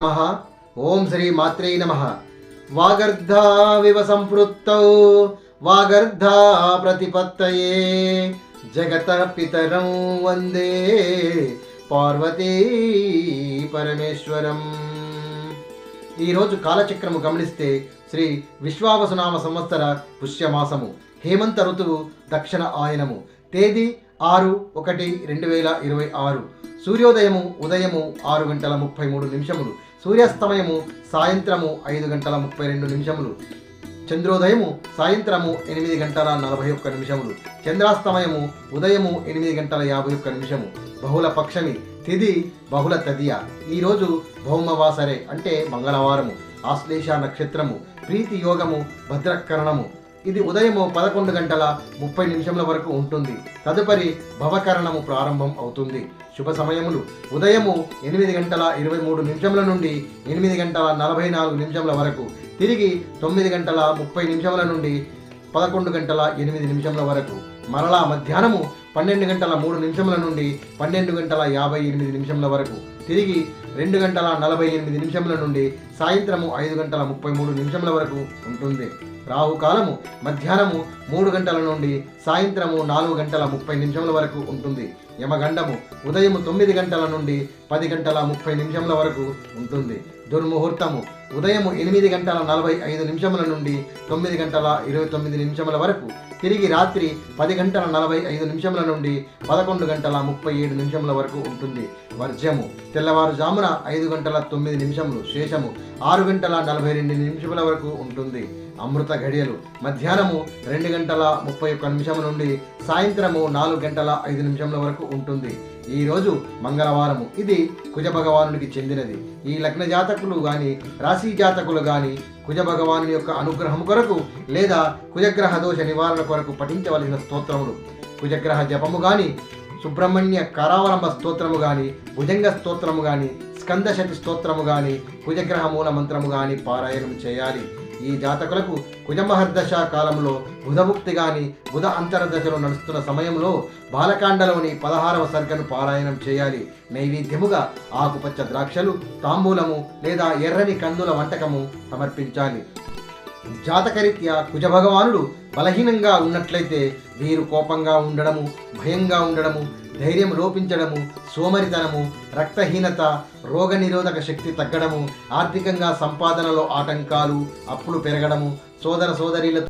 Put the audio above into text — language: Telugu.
నమః. ఓం శ్రీ మాత్రే నమః. వాగర్ధావివ సంపృక్తౌ వాగర్ధా ప్రతిపత్తయే జగతః పితరం వందే పార్వతీ పరమేశ్వరం. ఈరోజు కాలచక్రము గమనిస్తే శ్రీ విశ్వావసునామ సంవత్సర పుష్యమాసము, హేమంత ఋతువు, దక్షిణ ఆయనము, తేదీ 6/1/2026. సూర్యోదయము ఉదయము 6:33, సూర్యాస్తమయము సాయంత్రము 5:32, చంద్రోదయము సాయంత్రము 8:41, చంద్రాస్తమయము ఉదయము 8:51. బహుళ పక్షమి, తిథి బహుళ తదియ. ఈరోజు భౌమవాసరే అంటే మంగళవారము, ఆశ్లేష నక్షత్రము, ప్రీతి యోగము, భద్రకరణము. ఇది ఉదయము 11:30 వరకు ఉంటుంది. తదుపరి భవకరణము ప్రారంభం అవుతుంది. శుభ సమయములు ఉదయము 8:23 నుండి 8:44 వరకు, తిరిగి 9:30 నుండి 11:08 వరకు, మరలా మధ్యాహ్నము 12:03 నుండి 12:58 వరకు, తిరిగి 2:48 నుండి సాయంత్రము 5:33 వరకు ఉంటుంది. రాహుకాలము మధ్యాహ్నము 3 గంటల నుండి సాయంత్రము 4:30 వరకు ఉంటుంది. యమగండము ఉదయం 9 గంటల నుండి 10:30 వరకు ఉంటుంది. దుర్ముహూర్తము ఉదయం 8:45 నుండి 9:29 వరకు, తిరిగి రాత్రి 10:45 నుండి 11:37 వరకు ఉంటుంది. వర్జ్యము తెల్లవారుజామున 5:09, శేషము 6:42 వరకు ఉంటుంది. అమృత ఘడియలు మధ్యాహ్నము 2:31 నుండి సాయంత్రము 4:05 వరకు ఉంటుంది. ఈరోజు మంగళవారము. ఇది కుజ భగవానునికి చెందినది. ఈ లగ్న జాతకులు గాని రాశి జాతకులు గాని కుజ భగవాను యొక్క అనుగ్రహం కొరకు లేదా కుజగ్రహ దోష నివారణ కొరకు పఠించవలసిన స్తోత్రములు: కుజగ్రహ జపము గాని, సుబ్రహ్మణ్య కరావలంబ స్తోత్రము గాని, భుజంగ స్తోత్రము గాని, స్కందశతి స్తోత్రము గాని, కుజగ్రహ మూల మంత్రము గాని పారాయణం చేయాలి. ఈ జాతకులకు కుజమహర్దశ కాలంలో బుధముక్తి గాని, బుధ అంతర్దశలో నడుస్తున్న సమయంలో బాలకాండలోని 16వ సర్గను పారాయణం చేయాలి. నైవేద్యముగా ఆకుపచ్చ ద్రాక్షలు, తాంబూలము లేదా ఎర్రని కందుల వంటకము సమర్పించాలి. జాతకరీత్యా కుజభగవానుడు బలహీనంగా ఉన్నట్లయితే వీరు కోపంగా ఉండడము, భయంగా ఉండడము, ధైర్యం లోపించడము, సోమరితనము, రక్తహీనత, రోగనిరోధక శక్తి తగ్గడము, ఆర్థికంగా సంపాదనలో ఆటంకాలు, అప్పులు పెరగడము, సోదర సోదరీలతో